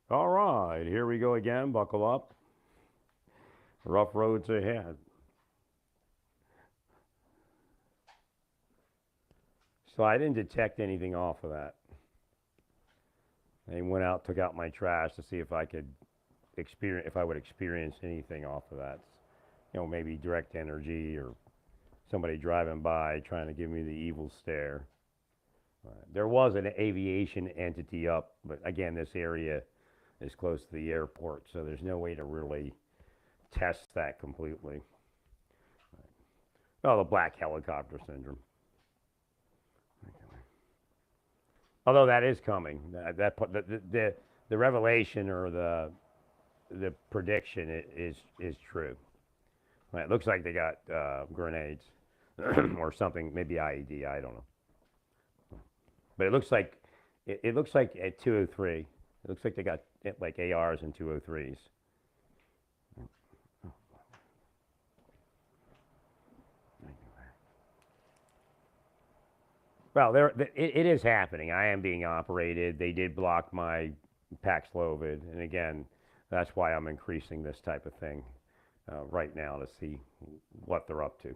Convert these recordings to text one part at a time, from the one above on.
All right, here we go again. Buckle up. Rough roads ahead. So I didn't detect anything off of that. I went out, took out my trash to see if I could experience, if I would experience anything off of that. Maybe direct energy or somebody driving by trying to give me the evil stare. There was an aviation entity up, but again, this area is close to the airport, so there's no way to really test that completely. Oh, the black helicopter syndrome. Although that is coming, the revelation or the prediction is true. Right, it looks like they got grenades or something, maybe IED. I don't know, but it looks like at 203. It looks like they got like ARs and 203s. Well, it is happening. I am being operated. They did block my Paxlovid, and again, that's why I'm increasing this type of thing right now to see what they're up to.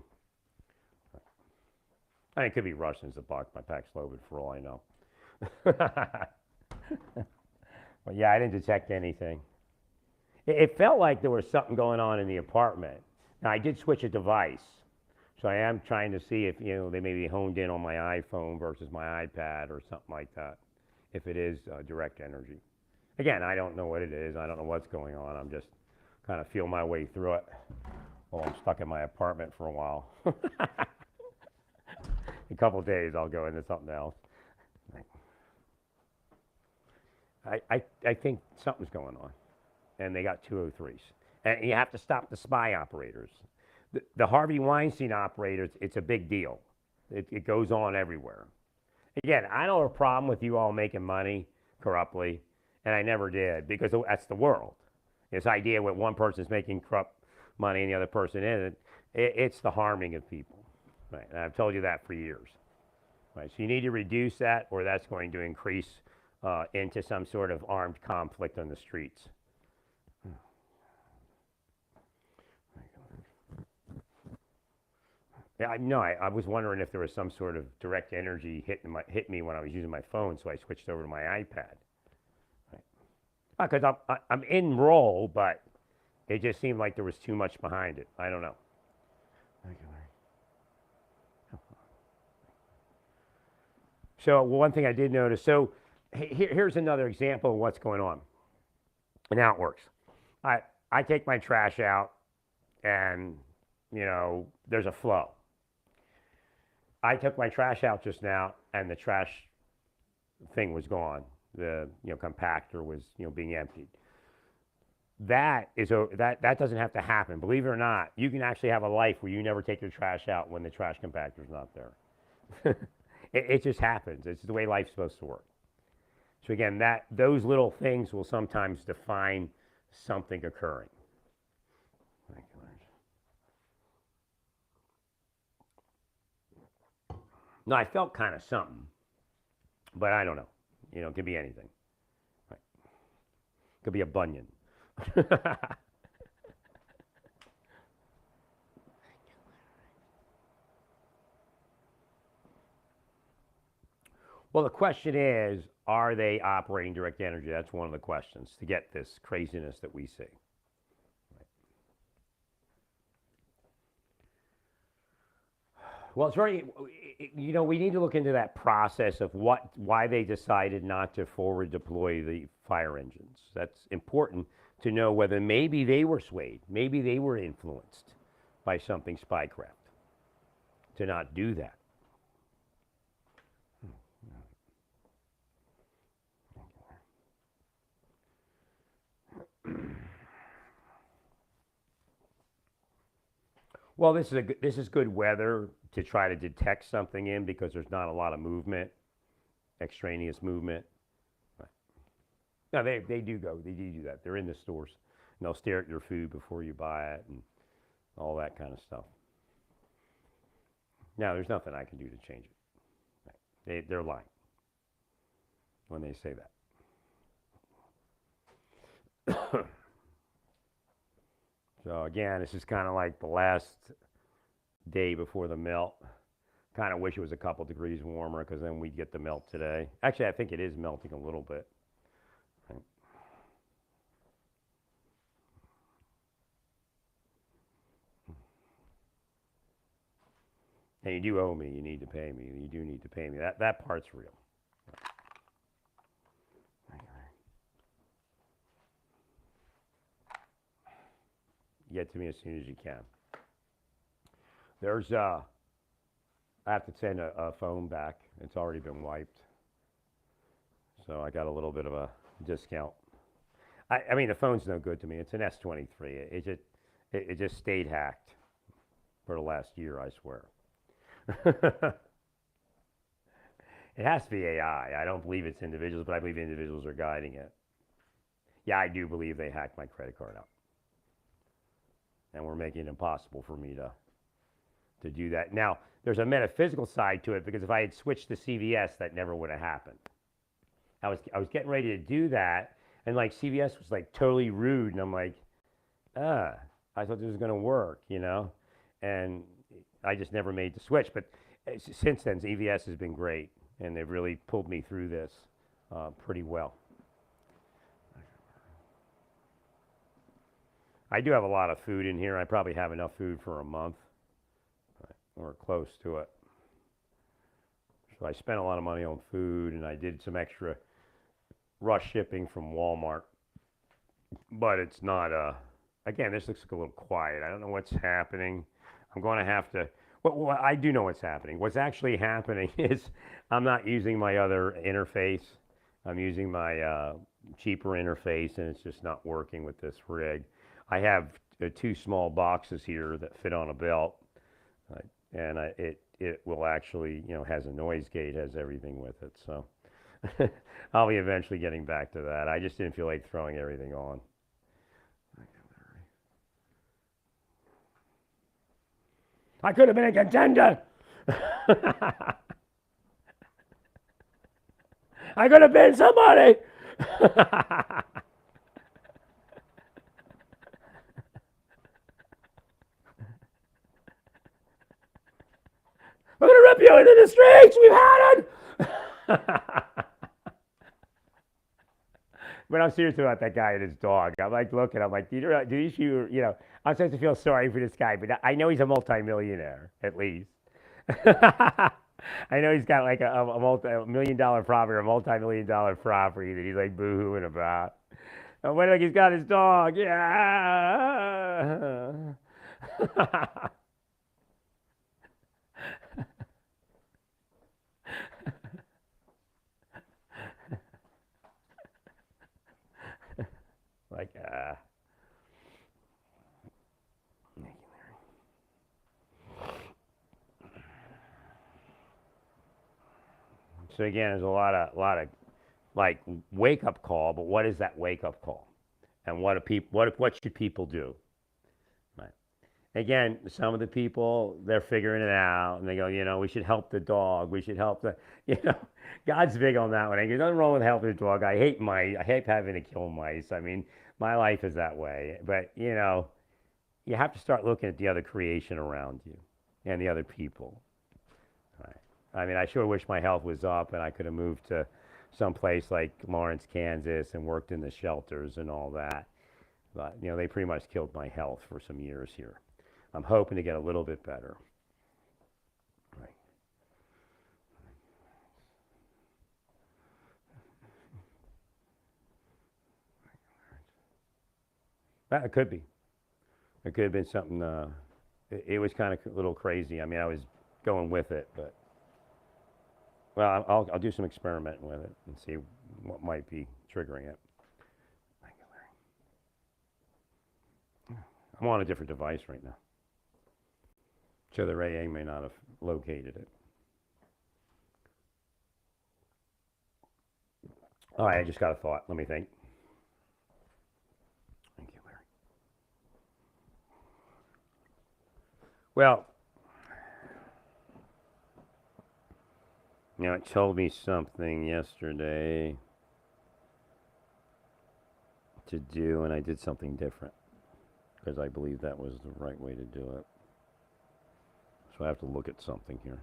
I mean, it could be Russians that blocked my Paxlovid for all I know. But yeah, I didn't detect anything. It felt like there was something going on in the apartment. Now I did switch a device, so I am trying to see if they maybe honed in on my iPhone versus my iPad or something like that. If it is direct energy, again, I don't know what it is. I don't know what's going on. I'm just kind of feel my way through it. Well, I'm stuck in my apartment for a while. A couple of days, I'll go into something else. I think something's going on, and they got 203s. And you have to stop the spy operators. The Harvey Weinstein operators, it's a big deal. It goes on everywhere. Again, I don't have a problem with you all making money corruptly, and I never did because that's the world. This idea when one person's making corrupt money and the other person isn't, it's the harming of people. Right? And I've told you that for years. Right? So you need to reduce that, or that's going to increase into some sort of armed conflict on the streets. Yeah, I was wondering if there was some sort of direct energy hit me when I was using my phone, so I switched over to my iPad. Because I'm in role, but it just seemed like there was too much behind it. I don't know. So one thing I did notice. So here's another example of what's going on and how it works. I I take my trash out, and there's a flow. I took my trash out just now, and the trash thing was gone. The compactor was being emptied. That doesn't have to happen. Believe it or not, you can actually have a life where you never take your trash out when the trash compactor is not there. It just happens. It's the way life's supposed to work. So again, that those little things will sometimes define something occurring. No, I felt kind of something, but I don't know. It could be anything. Right. It could be a bunion. Well, the question is, are they operating direct energy? That's one of the questions to get this craziness that we see. Well, it's very, we need to look into that process of why they decided not to forward deploy the fire engines. That's important to know whether maybe they were swayed, maybe they were influenced by something spycraft to not do that. Well, this is good weather to try to detect something in because there's not a lot of movement, extraneous movement. Right. No, they do that. They're in the stores and they'll stare at your food before you buy it and all that kind of stuff. Now, there's nothing I can do to change it. They're lying when they say that. So again, this is kind of like the last day before the melt. Kind of wish it was a couple degrees warmer because then we'd get the melt today. Actually, I think it is melting a little bit. Right. And you do owe me. You need to pay me. You do need to pay me. That part's real. Get to me as soon as you can. There's I have to send a phone back. It's already been wiped. So I got a little bit of a discount. I mean, the phone's no good to me. It's an S23. It just stayed hacked for the last year, I swear. It has to be AI. I don't believe it's individuals, but I believe individuals are guiding it. Yeah, I do believe they hacked my credit card out. And we're making it impossible for me to do that. Now, there's a metaphysical side to it because if I had switched to CVS, that never would have happened. I was getting ready to do that, and like CVS was like totally rude, and I'm like, I thought this was going to work, you know, and I just never made the switch. But since then, CVS has been great, and they've really pulled me through this pretty well. I do have a lot of food in here. I probably have enough food for a month, or close to it. So I spent a lot of money on food, and I did some extra rush shipping from Walmart. But it's not, again, this looks like a little quiet. I don't know what's happening. I'm going to have to, well, I do know what's happening. What's actually happening is I'm not using my other interface. I'm using my cheaper interface, and it's just not working with this rig. I have two small boxes here that fit on a belt, and it will actually, you know, has a noise gate, has everything with it. So I'll be eventually getting back to that. I just didn't feel like throwing everything on. I could have been a contender. I could have been somebody. We're gonna rip you into the streets. We've had it. But I'm serious about that guy and his dog. I'm like looking. I'm like, do you know? I'm supposed to feel sorry for this guy, but I know he's a multimillionaire at least. I know he's got like a $1 million property or a multi-million-dollar property that he's like boo-hooing about. And when like he's got his dog, yeah. Like, so again, there's a lot of like wake up call, but what is that wake up call? And what should people do? Right. Again, some of the people they're figuring it out, and they go, you know, we should help the dog. We should help the, you know, God's big on that one. There's nothing wrong with helping the dog. I hate mice. I hate having to kill mice. I mean, my life is that way. But you know, you have to start looking at the other creation around you and the other people. Right. I mean, I sure wish my health was up and I could have moved to someplace like Lawrence, Kansas, and worked in the shelters and all that. But you know, they pretty much killed my health for some years here. I'm hoping to get a little bit better. Right. It could be. It could have been something. It was kind of a little crazy. I mean, I was going with it, but well, I'll do some experimenting with it and see what might be triggering it. Thank you, Larry. I'm on a different device right now, so the AA may not have located it. All right, I just got a thought. Let me think. Thank you, Larry. Well, you know, it told me something yesterday. to do, and I did something different because I believe that was the right way to do it. So I have to look at something here.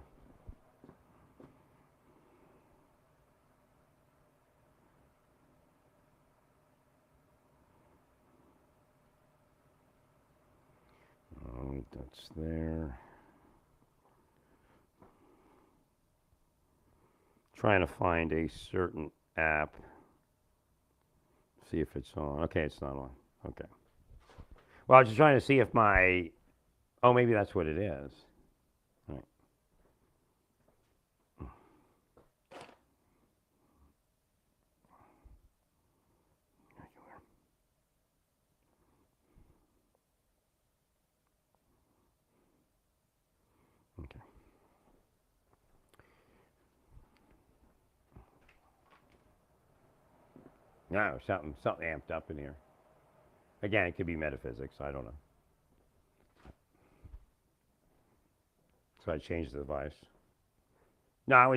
That's there. Trying to find a certain app. See if it's on. Okay, it's not on. Okay. Well, I was just trying to see if my. Oh, maybe that's what it is. Right. Okay. No, something amped up in here. Again, it could be metaphysics. I don't know. So I changed the device. No, I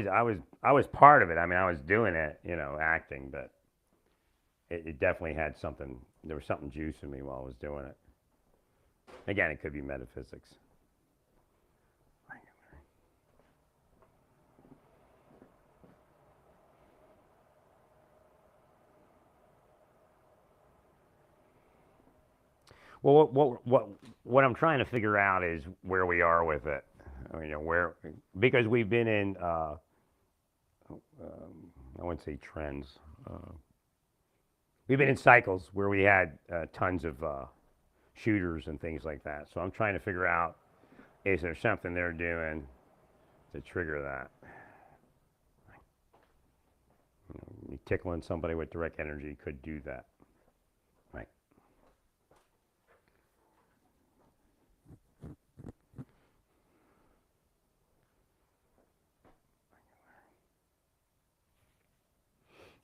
was part of it. I mean, I was doing it, acting, but it definitely had something. There was something juicing me while I was doing it. Again, it could be metaphysics. Well, what I'm trying to figure out is where we are with it. I mean, because we've been in, I wouldn't say trends. We've been in cycles where we had tons of shooters and things like that. So I'm trying to figure out, is there something they're doing to trigger that? Tickling somebody with direct energy could do that. Right.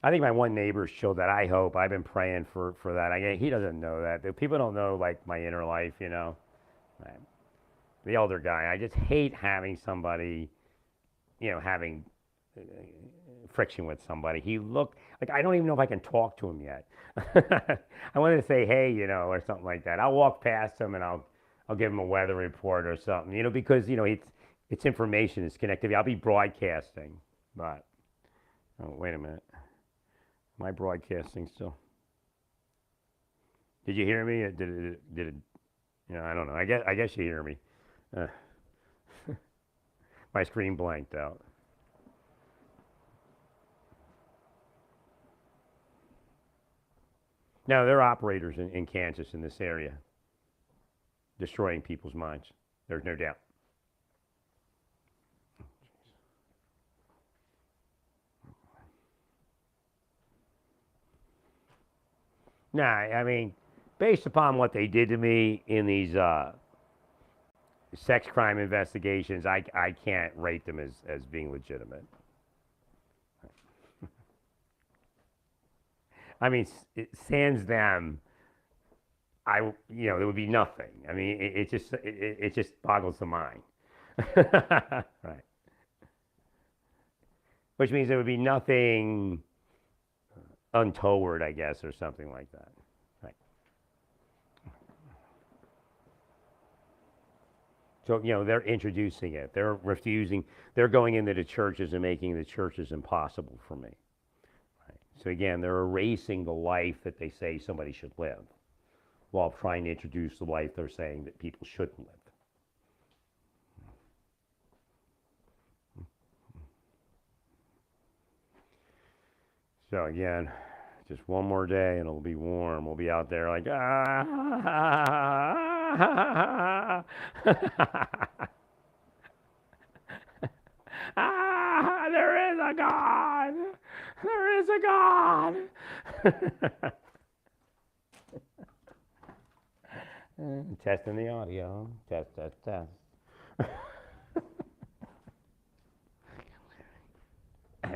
I think my one neighbor's showed that. I hope. I've been praying for that. He doesn't know that. People don't know, like, my inner life, Right. The elder guy. I just hate having somebody, having friction with somebody. He looked like I don't even know if I can talk to him yet. I wanted to say, hey, or something like that. I'll walk past him and I'll give him a weather report or something, because it's information, it's connectivity. I'll be broadcasting, but wait a minute. Am I broadcasting still? Did you hear me? Did it? I don't know. I guess you hear me. My screen blanked out. No, there are operators in Kansas in this area destroying people's minds. There's no doubt. Nah, I mean, based upon what they did to me in these sex crime investigations, I can't rate them as being legitimate. I mean, sans them, there would be nothing. I mean, it just boggles the mind. Right. Which means there would be nothing untoward, I guess, or something like that. Right. So, they're introducing it. They're refusing. They're going into the churches and making the churches impossible for me. Right. So, again, they're erasing the life that they say somebody should live while trying to introduce the life they're saying that people shouldn't live. So again, just one more day and it'll be warm. We'll be out there like, there is a God. There is a God. Testing the audio. Test.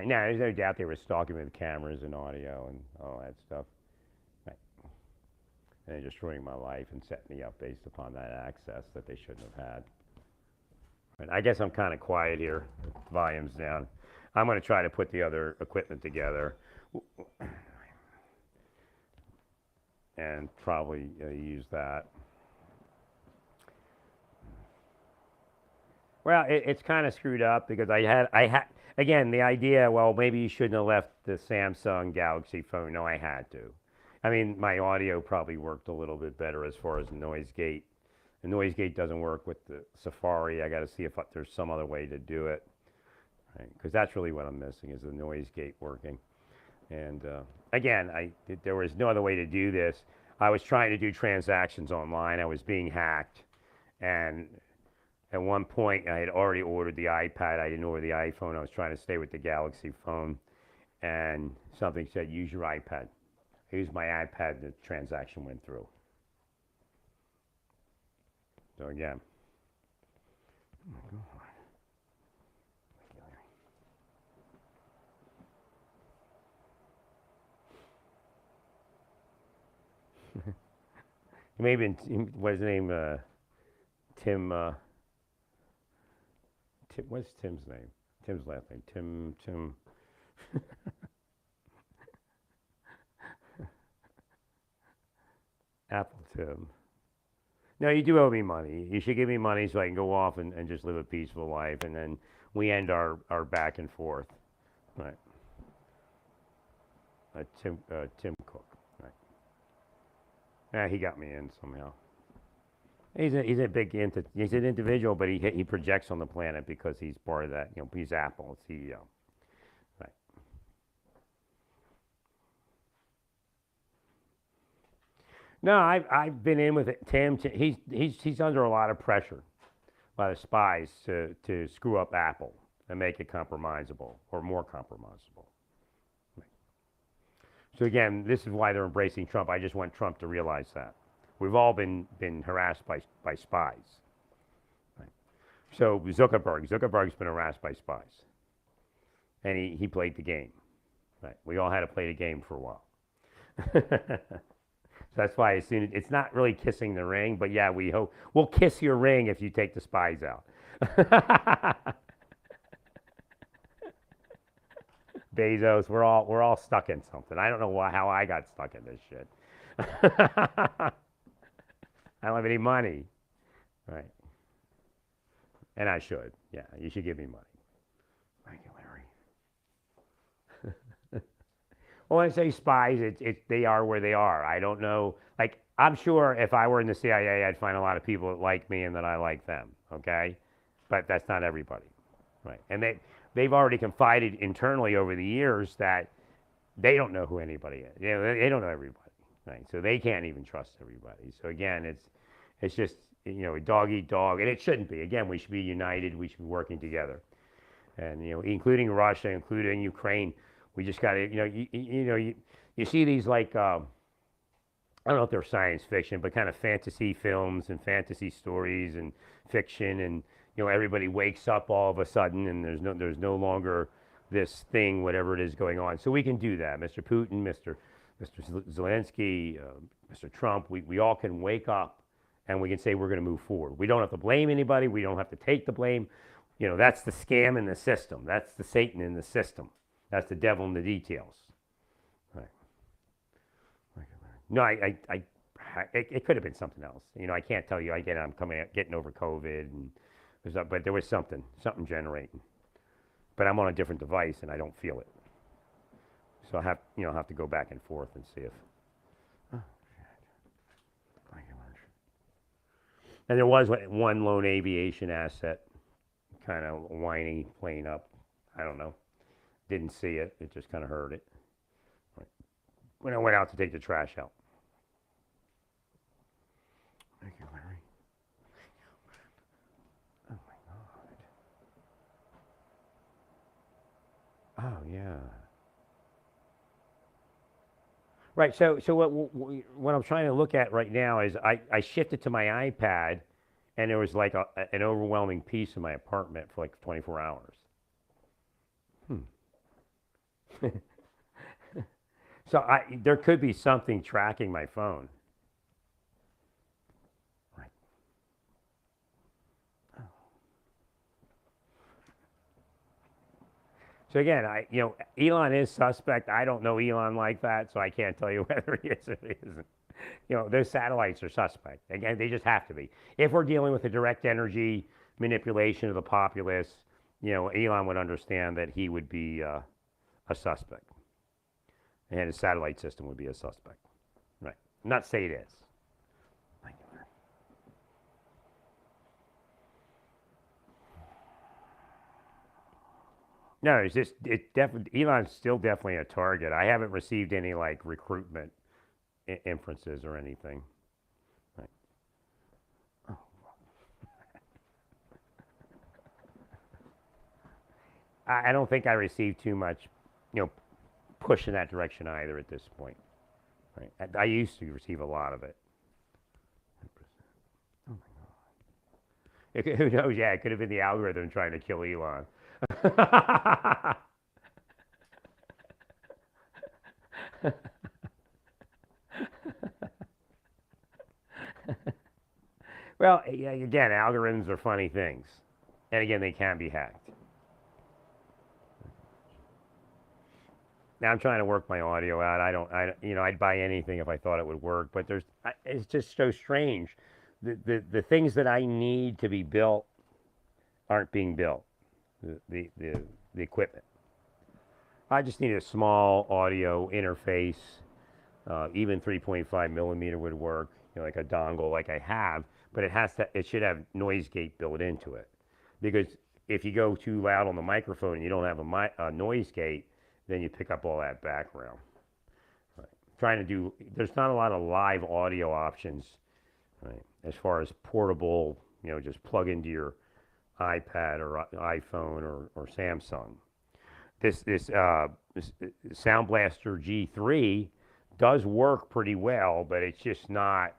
No, there's no doubt they were stalking me with cameras and audio and all that stuff. Right. And destroying my life and setting me up based upon that access that they shouldn't have had. Right. I guess I'm kind of quiet here. Volume's down. I'm going to try to put the other equipment together. and probably use that. Well, it's kind of screwed up because I had again the idea. Well, maybe you shouldn't have left the Samsung Galaxy phone. No, I had to. I mean, my audio probably worked a little bit better as far as noise gate. The noise gate doesn't work with the Safari. I got to see if there's some other way to do it, right? Because that's really what I'm missing is the noise gate working. And again, there was no other way to do this. I was trying to do transactions online. I was being hacked, and at one point, I had already ordered the iPad. I didn't order the iPhone. I was trying to stay with the Galaxy phone, and something said, use your iPad. I used my iPad, and the transaction went through. So again, oh my God. Maybe, what's his name? Tim, Tim, what's Tim's name? Tim's last name. Tim. Apple Tim. No, you do owe me money. You should give me money so I can go off and just live a peaceful life, and then we end our back and forth. Right. Tim Cook. Right. Yeah, he got me in somehow. He's a he's an individual, but he projects on the planet because he's part of that. You know, he's Apple CEO. Right. No, I've been in with it. Tim. He's under a lot of pressure by the spies to screw up Apple and make it compromisable or more compromisable. Right. So again, this is why they're embracing Trump. I just want Trump to realize that. We've all been harassed by spies. Right. So Zuckerberg's been harassed by spies, and he played the game. Right. We all had to play the game for a while. So that's why it's not really kissing the ring, but yeah, we'll kiss your ring if you take the spies out. Bezos, we're all stuck in something. I don't know how I got stuck in this shit. I don't have any money. Right. And I should. Yeah, you should give me money. Thank you, Larry. Well, when I say spies, they are where they are. I don't know. Like, I'm sure if I were in the CIA, I'd find a lot of people that like me and that I like them. Okay, but that's not everybody, right? And they've already confided internally over the years that they don't know who anybody is. You know, they don't know everybody, right? So they can't even trust everybody. So again, it's just a dog eat dog, and it shouldn't be. Again, we should be united. We should be working together, and including Russia, including Ukraine. We just got to, you see these like I don't know if they're science fiction, but kind of fantasy films and fantasy stories and fiction, and everybody wakes up all of a sudden, and there's no longer this thing, whatever it is going on. So we can do that, Mr. Putin, Mr. Zelensky, Mr. Trump. We all can wake up, and we can say we're going to move forward. We don't have to blame anybody. We don't have to take the blame. That's the scam in the system. That's the Satan in the system. That's the devil in the details. Right. No, it could have been something else. I can't tell you. I'm getting over COVID, but there was something generating. But I'm on a different device, and I don't feel it. So I have to go back and forth and see if. Oh, shit. And there was one lone aviation asset, kind of whiny, playing up. I don't know. Didn't see it. It just kind of heard it. Right. When I went out to take the trash out. Thank you, Larry. Oh my God. Oh yeah. Right. So what I'm trying to look at right now is I shifted to my iPad, and there was like an overwhelming peace in my apartment for like 24 hours. So there could be something tracking my phone. Right. Oh. So again, Elon is suspect. I don't know Elon like that, so I can't tell you whether he is or he isn't. Those satellites are suspect. Again, they just have to be. If we're dealing with a direct energy manipulation of the populace, Elon would understand that he would be a suspect, and his satellite system would be a suspect. Right? Not say it is. No, it's just Elon's still definitely a target. I haven't received any like recruitment inferences or anything. Right. Oh. I don't think I received too much, push in that direction either at this point. Right. I used to receive a lot of it. Oh my God. Who knows? Yeah, it could have been the algorithm trying to kill Elon. Well, again, algorithms are funny things, and again, they can be hacked. Now I'm trying to work my audio out. I'd buy anything if I thought it would work, but it's just so strange. The things that I need to be built aren't being built. The equipment. I just need a small audio interface. Even 3.5 millimeter would work, like a dongle, like I have. But it should have noise gate built into it, because if you go too loud on the microphone and you don't have a noise gate, then you pick up all that background. Right. There's not a lot of live audio options, right? As far as portable, just plug into your iPad or iPhone or Samsung. This Sound Blaster G3 does work pretty well, but it's just not.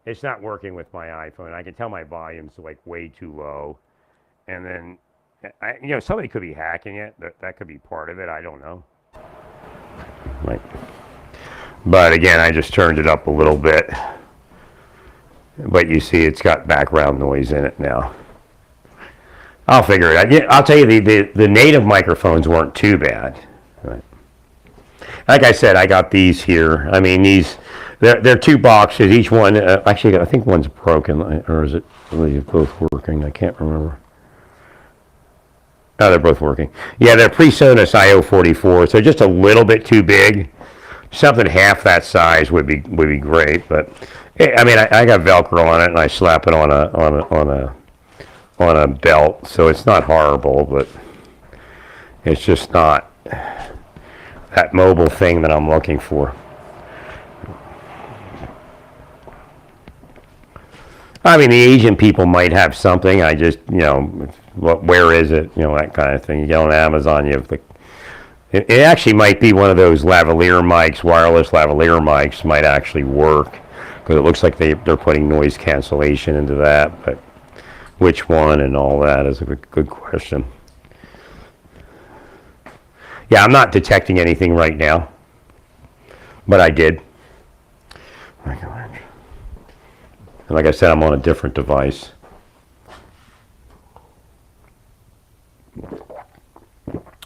It's not working with my iPhone. I can tell my volume's like way too low, and then somebody could be hacking it. That could be part of it. I don't know. Right. But again, I just turned it up a little bit. But you see, it's got background noise in it now. I'll figure it out. Yeah, I'll tell you, the native microphones weren't too bad. Right. Like I said, I got these here. I mean, they're two boxes. Each one, actually, I think one's broken, or is it? Are they both working? I can't remember. Oh, they're both working. Yeah, they're PreSonus IO44, so just a little bit too big. Something half that size would be great. But I mean, I got Velcro on it, and I slap it on a belt, so it's not horrible, but it's just not that mobile thing that I'm looking for. I mean, the Asian people might have something. I just, where is it? That kind of thing. You go on Amazon, you have it actually might be one of those lavalier mics, wireless lavalier mics might actually work, because it looks like they're putting noise cancellation into that, but which one and all that is a good question. Yeah, I'm not detecting anything right now, but I did. And like I said, I'm on a different device.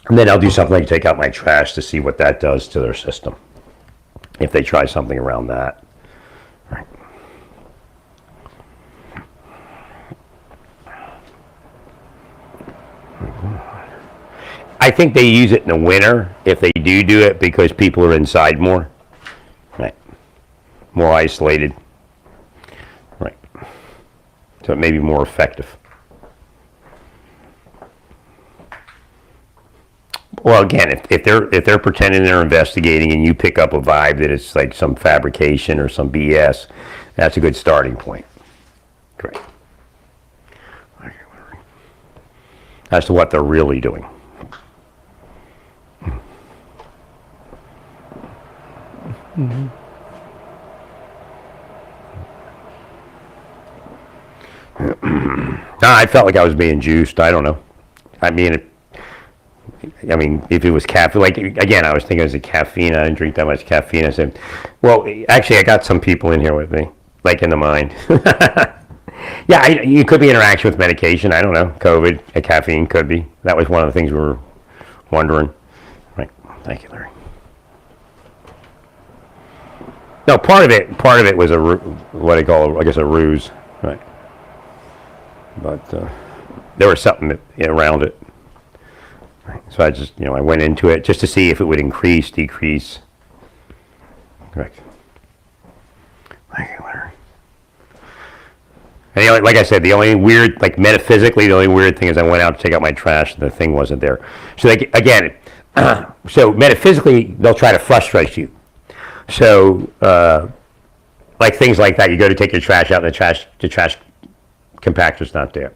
And then I'll do something like take out my trash to see what that does to their system, if they try something around that. Right. I think they use it in the winter, if they do it, because people are inside more. Right. More isolated. Right. So it may be more effective. Well, again, if they're pretending they're investigating and you pick up a vibe that it's like some fabrication or some BS, that's a good starting point. Great. As to what they're really doing. Mm-hmm. I felt like I was being juiced. I don't know. I mean, if it was caffeine, like, again, I was thinking it was a caffeine. I didn't drink that much caffeine. I said, well, actually, I got some people in here with me, like in the mind. Yeah, it could be interaction with medication. I don't know. COVID, caffeine could be. That was one of the things we were wondering. Right. Thank you, Larry. No, part of it was what I call, I guess, a ruse, right? But there was something around it. Right. So I just, I went into it just to see if it would increase, decrease. Correct. Thank you, Larry. And like I said, the only weird, like metaphysically, the only weird thing is I went out to take out my trash and the thing wasn't there. So again, so metaphysically, they'll try to frustrate you. So, like things like that, you go to take your trash out and the trash compactor's not there.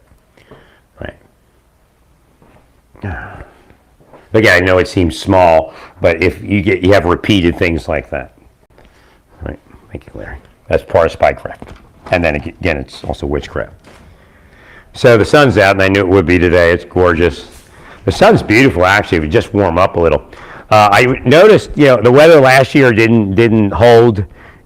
Right. Again, I know it seems small, but if you have repeated things like that. Right. Thank you, Larry. That's part of spycraft. And then again, it's also witchcraft. So the sun's out, and I knew it would be today. It's gorgeous. The sun's beautiful, actually, if it just warm up a little. I noticed, the weather last year didn't hold.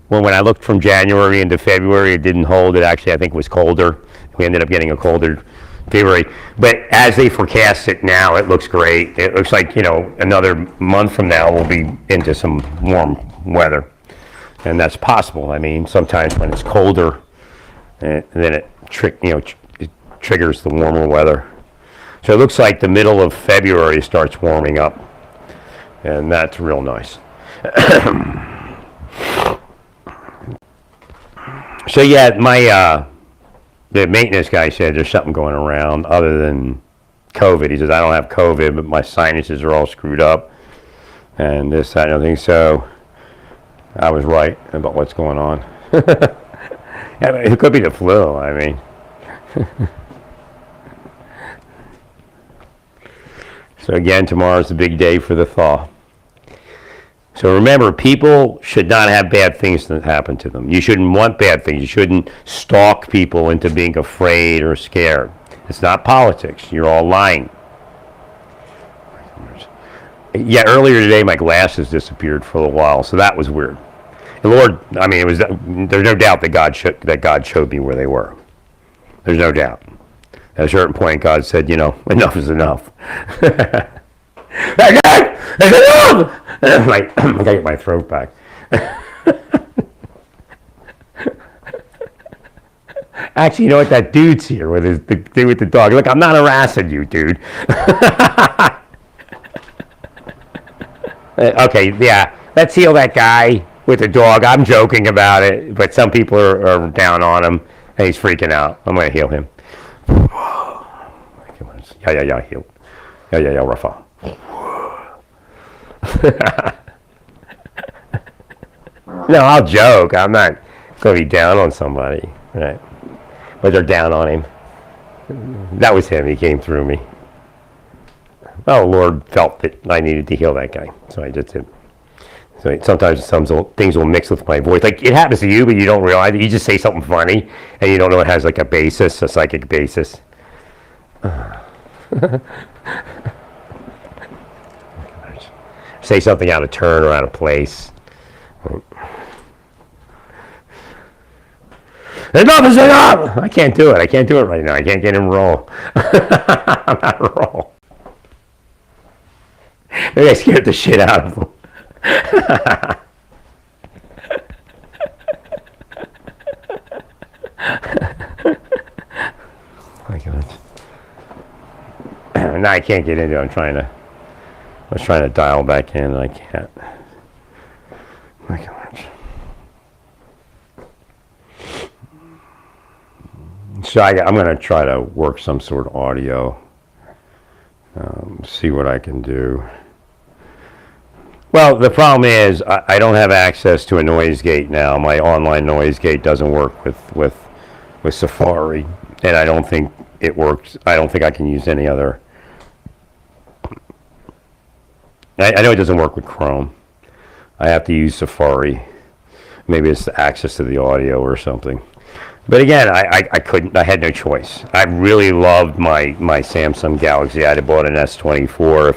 When I looked from January into February, it didn't hold. It actually, I think, was colder. We ended up getting a colder February. But as they forecast it now, it looks great. It looks like, another month from now, we'll be into some warm weather. And that's possible. I mean, sometimes when it's colder, and then it triggers the warmer weather. So it looks like the middle of February starts warming up. And that's real nice. So yeah, the maintenance guy said there's something going around other than COVID. He says, I don't have COVID, but my sinuses are all screwed up. And this, that, and everything. So I was right about what's going on. It could be the flu, I mean. So again, tomorrow's the big day for the thaw. So remember, people should not have bad things that happen to them. You shouldn't want bad things. You shouldn't stalk people into being afraid or scared. It's not politics. You're all lying. Yeah, earlier today, my glasses disappeared for a while, so that was weird. The Lord, I mean, there's no doubt that God showed me where they were. There's no doubt. At a certain point, God said, enough is enough. I gotta get my throat back. Actually, you know what? That dude's here with the dude with the dog. Look, I'm not harassing you, dude. Okay, yeah. Let's heal that guy with the dog. I'm joking about it, but some people are down on him, and he's freaking out. I'm gonna heal him. Yeah, heal. Yeah, Rafa. No, I'll joke. I'm not going to be down on somebody, right? But they're down on him. That was him. He came through me. Well, the Lord felt that I needed to heal that guy, so I just did. So sometimes some things will mix with my voice. Like, it happens to you, but you don't realize it. You just say something funny, and you don't know it has like a psychic basis. Say something out of turn or out of place. Enough is enough! I can't do it. I can't do it right now. I can't get him roll. I'm not a roll. Maybe I scared the shit out of him. My God. Now I can't get into it. I was trying to dial back in and I can't. My God. So I'm going to try to work some sort of audio, see what I can do. Well, the problem is I don't have access to a noise gate now. My online noise gate doesn't work with Safari, and I don't think it works. I don't think I can use any other. I know it doesn't work with Chrome. I have to use Safari. Maybe it's the access to the audio or something. But again, I couldn't. I had no choice. I really loved my Samsung Galaxy. I'd have bought an S24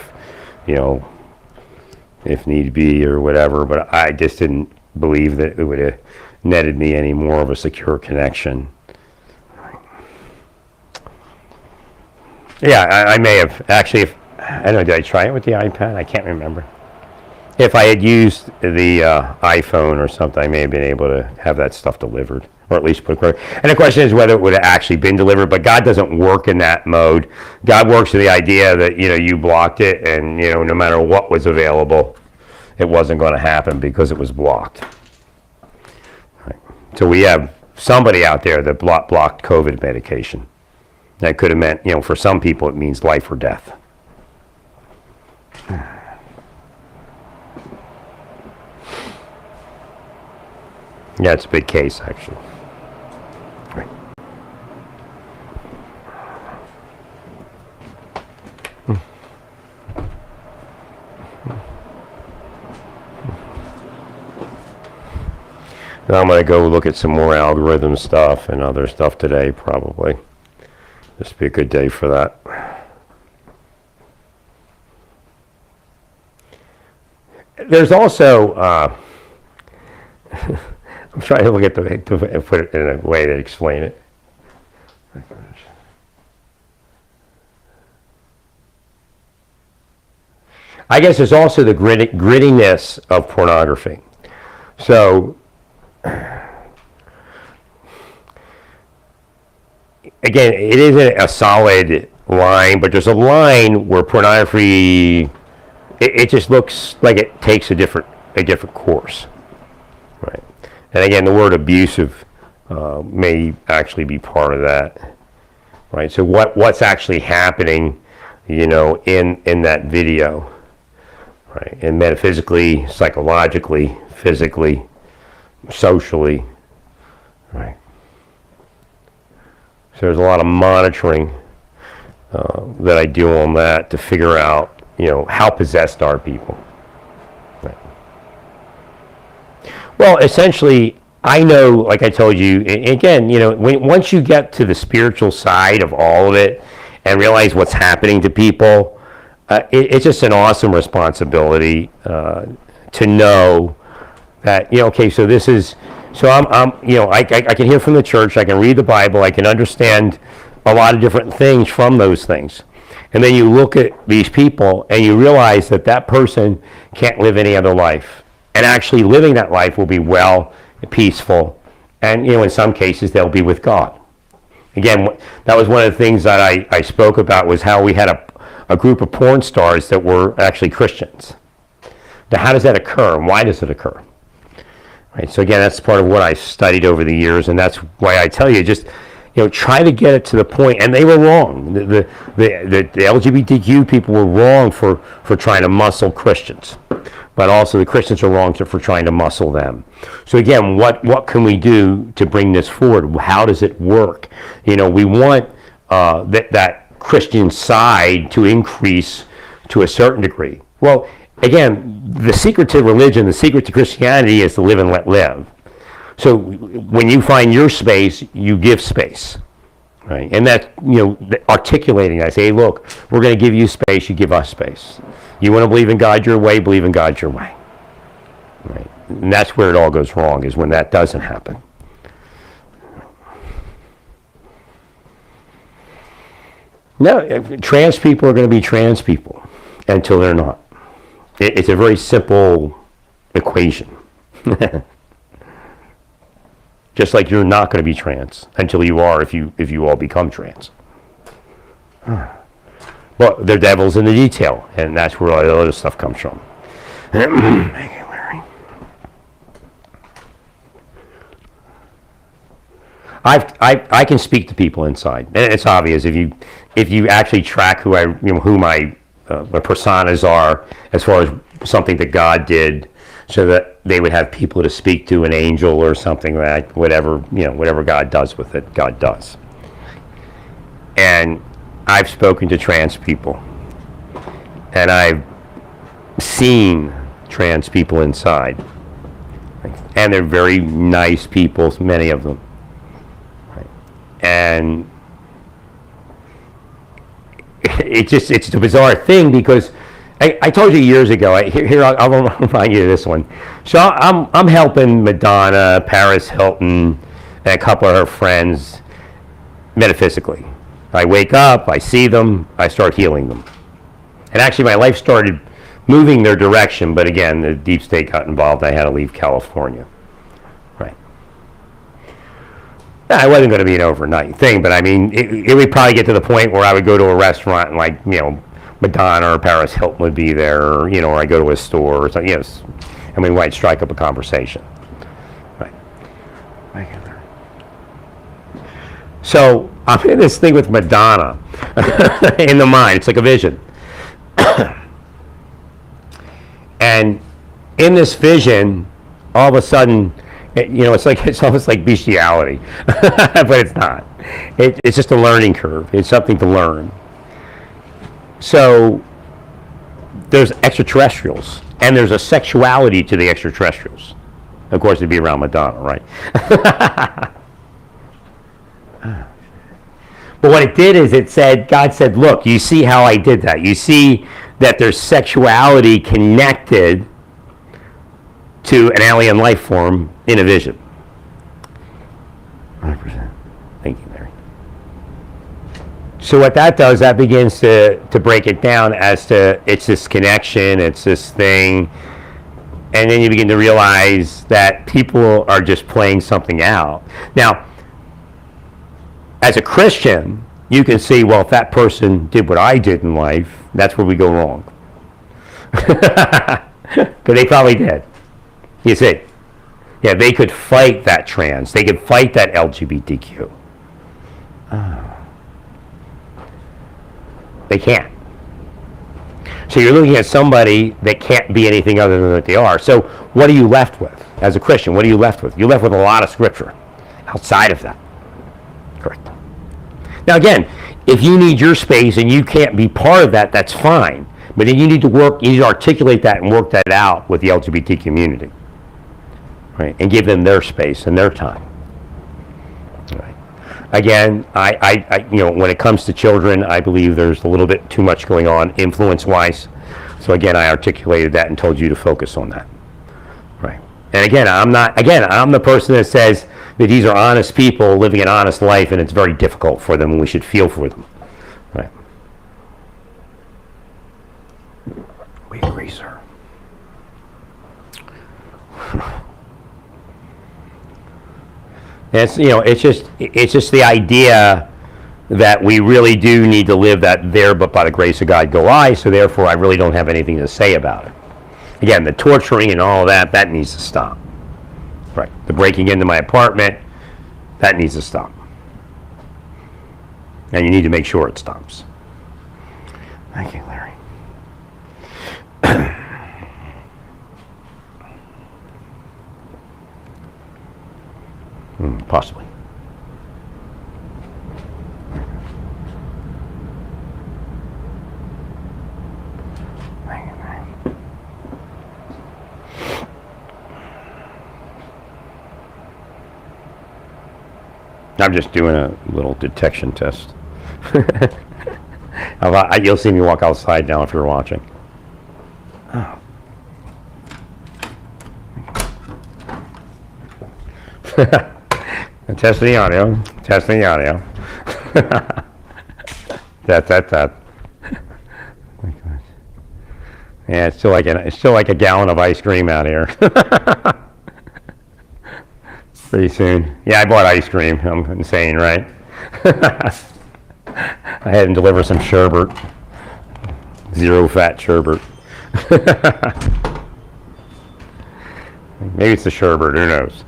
if need be or whatever. But I just didn't believe that it would have netted me any more of a secure connection. Yeah, I may have actually. I don't know. Did I try it with the iPad? I can't remember. If I had used the iPhone or something, I may have been able to have that stuff delivered, or at least put it. And the question is whether it would have actually been delivered. But God doesn't work in that mode. God works in the idea that you blocked it, and no matter what was available, it wasn't going to happen because it was blocked. Right. So we have somebody out there that blocked COVID medication. That could have meant, for some people, it means life or death. Yeah, it's a big case, actually. Right. Now I'm going to go look at some more algorithm stuff and other stuff today, probably. This would be a good day for that. There's also, I'm trying to look at to put it in a way to explain it. I guess there's also the grittiness of pornography. So, again, it isn't a solid line, but there's a line where pornography, it just looks like it takes a different course, right? And again, the word abusive may actually be part of that, right? So what's actually happening, in that video, right? And metaphysically, psychologically, physically, socially, right? So there's a lot of monitoring that I do on that to figure out, how possessed are people. Right. Well, essentially, I know, like I told you, again, once you get to the spiritual side of all of it and realize what's happening to people, it's just an awesome responsibility to know that, okay, so this is, so I can hear from the church, I can read the Bible, I can understand a lot of different things from those things. And then you look at these people and you realize that that person can't live any other life. And actually living that life will be well, peaceful, and in some cases they'll be with God. Again, that was one of the things that I spoke about, was how we had a group of porn stars that were actually Christians. Now, how does that occur, and why does it occur? Right, so again, that's part of what I studied over the years, and that's why I tell you, just try to get it to the point. And they were wrong. The LGBTQ people were wrong for trying to muscle Christians, but also the Christians are wrong for trying to muscle them. So again, what can we do to bring this forward? How does it work? We want that Christian side to increase to a certain degree. Well, again, the secret to religion, the secret to Christianity is to live and let live. So when you find your space, you give space, right? And that, articulating, I say, hey, look, we're going to give you space, you give us space. You want to believe in God your way, believe in God your way, right? And that's where it all goes wrong, is when that doesn't happen. No, trans people are going to be trans people until they're not. It's a very simple equation. Just like you're not going to be trans until you are, if you all become trans. Well, the devil's in the detail, and that's where all the other stuff comes from. I can speak to people inside, and it's obvious if you actually track who my personas are, as far as something that God did, so that they would have people to speak to, an angel or something, like whatever God does with it, God does. And I've spoken to trans people, and I've seen trans people inside, and they're very nice people, many of them. And it's a bizarre thing, because I told you years ago, I'll remind you of this one. So I'm helping Madonna, Paris Hilton, and a couple of her friends metaphysically. I wake up, I see them, I start healing them. And actually my life started moving their direction, but again, the deep state got involved. I had to leave California. Right. It wasn't going to be an overnight thing, but I mean, it would probably get to the point where I would go to a restaurant and, like, you know, Madonna or Paris Hilton would be there, or, you know, or I go to a store or something, yes, and we might strike up a conversation. Right. So I'm in this thing with Madonna in the mind. It's like a vision. And in this vision, all of a sudden, you know, it's almost like bestiality, but it's not. It's just a learning curve. It's something to learn. So there's extraterrestrials, and there's a sexuality to the extraterrestrials. Of course, it'd be around Madonna, right? But what it did is God said, look, you see how I did that. You see that there's sexuality connected to an alien life form in a vision. 100%. Thank you, Larry. So what that does, that begins to break it down as to it's this connection, it's this thing, and then you begin to realize that people are just playing something out. Now, as a Christian, you can see, well, if that person did what I did in life, that's where we go wrong. Because they probably did. You see. Yeah, they could fight that trans. They could fight that LGBTQ. They can't. So you're looking at somebody that can't be anything other than what they are. So what are you left with as a Christian? What are you left with? You're left with a lot of scripture outside of that. Correct. Now again, if you need your space and you can't be part of that, that's fine. But then you need to articulate that and work that out with the LGBT community, right? And give them their space and their time. Right. Again, I you know, when it comes to children, I believe there's a little bit too much going on influence-wise. So again, I articulated that and told you to focus on that. Right. And again, I'm the person that says that these are honest people living an honest life, and it's very difficult for them, and we should feel for them. Right. We agree, sir. It's, you know, it's just the idea that we really do need to live that there, but by the grace of God go I, so therefore I really don't have anything to say about it. Again, the torturing and all that needs to stop. Right. The breaking into my apartment, that needs to stop. And you need to make sure it stops. Thank you, Larry. Possibly. I'm just doing a little detection test. You'll see me walk outside now if you're watching. Oh. Testing the audio. Testing the audio. that. Yeah, it's still like a gallon of ice cream out here. Pretty soon. Yeah, I bought ice cream. I'm insane, right? I had him deliver some sherbet. Zero fat sherbet. Maybe it's the sherbet, who knows?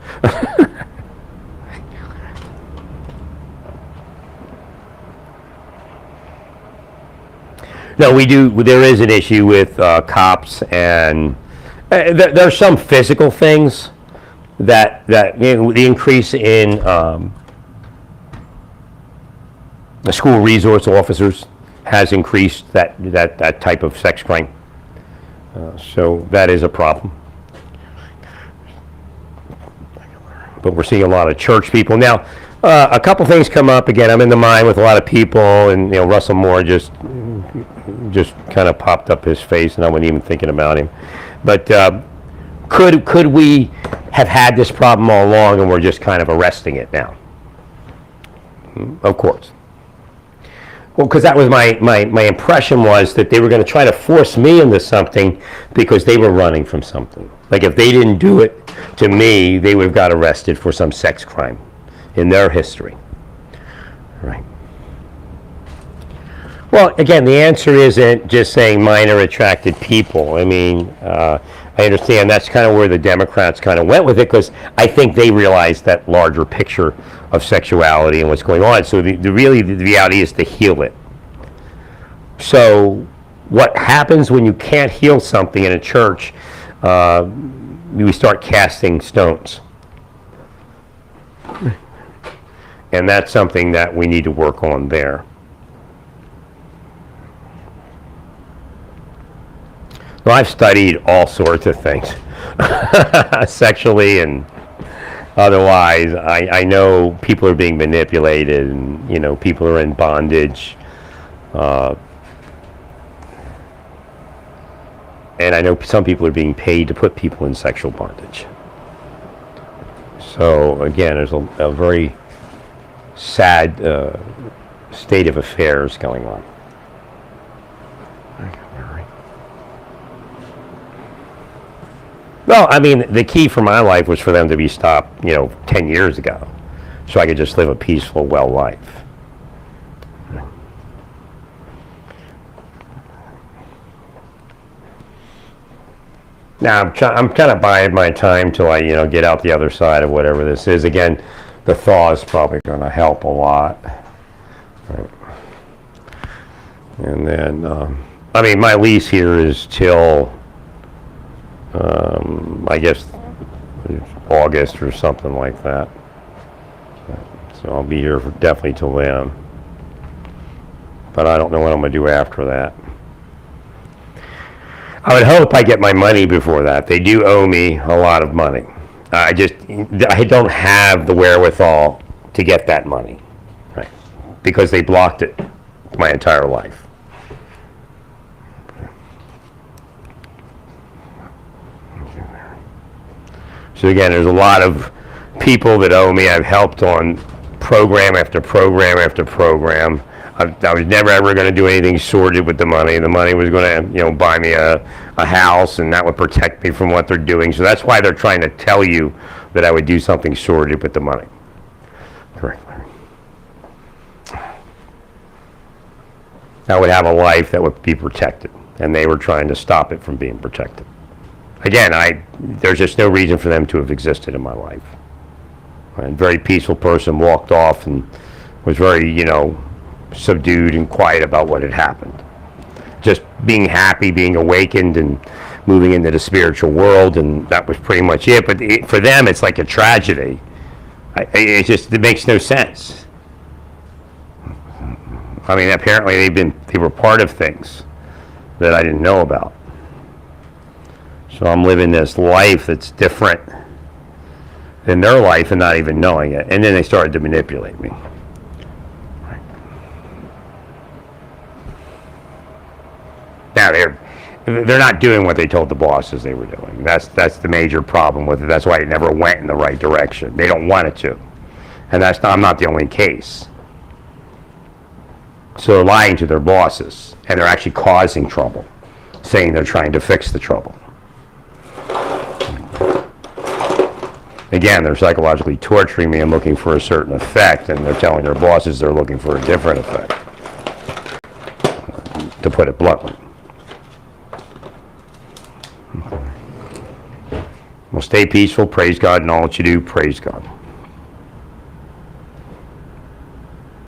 No, we do. There is an issue with cops, and there's some physical things that you know, the increase in the school resource officers has increased that type of sex crime. So that is a problem. But we're seeing a lot of church people now. A couple things come up again. I'm in the mind with a lot of people, and you know, Russell Moore just kind of popped up his face, and I wasn't even thinking about him. But could we have had this problem all along, and we're just kind of arresting it now? Of course. Well, because that was my impression was that they were going to try to force me into something because they were running from something. Like if they didn't do it to me, they would have got arrested for some sex crime in their history. Right. Well, again, the answer isn't just saying minor attracted people. I mean, I understand that's kind of where the Democrats kind of went with it because I think they realized that larger picture of sexuality and what's going on. So the reality is to heal it. So what happens when you can't heal something in a church, we start casting stones. And that's something that we need to work on there. Well, I've studied all sorts of things, sexually and otherwise. I know people are being manipulated and, you know, people are in bondage. And I know some people are being paid to put people in sexual bondage. So again, there's a very sad state of affairs going on. Well, I mean, the key for my life was for them to be stopped, 10 years ago, so I could just live a peaceful, well life. Now, I'm kind of biding my time till I, get out the other side of whatever this is. Again, the thaw is probably going to help a lot. Right. And then, I mean, my lease here is till, I guess, August or something like that. So I'll be here definitely till then. But I don't know what I'm going to do after that. I would hope I get my money before that. They do owe me a lot of money. I don't have the wherewithal to get that money, right? Because they blocked it my entire life. So again, there's a lot of people that owe me. I've helped on program after program after program. I was never ever going to do anything sordid with the money. The money was going to, buy me a house, and that would protect me from what they're doing. So that's why they're trying to tell you that I would do something sordid with the money. Correct. I would have a life that would be protected, and they were trying to stop it from being protected. Again, there's just no reason for them to have existed in my life. A very peaceful person walked off and was very, subdued and quiet about what had happened. Just being happy, being awakened, and moving into the spiritual world, and that was pretty much it. But for them, it's like a tragedy. It makes no sense. I mean, apparently they were part of things that I didn't know about. So I'm living this life that's different than their life and not even knowing it. And then they started to manipulate me. Now they're not doing what they told the bosses they were doing. That's the major problem with it. That's why it never went in the right direction. They don't want it to, and I'm not the only case. So they're lying to their bosses, and they're actually causing trouble, saying they're trying to fix the trouble. Again, they're psychologically torturing me and looking for a certain effect, and they're telling their bosses they're looking for a different effect, to put it bluntly. Well, stay peaceful, praise God in all that you do, praise God.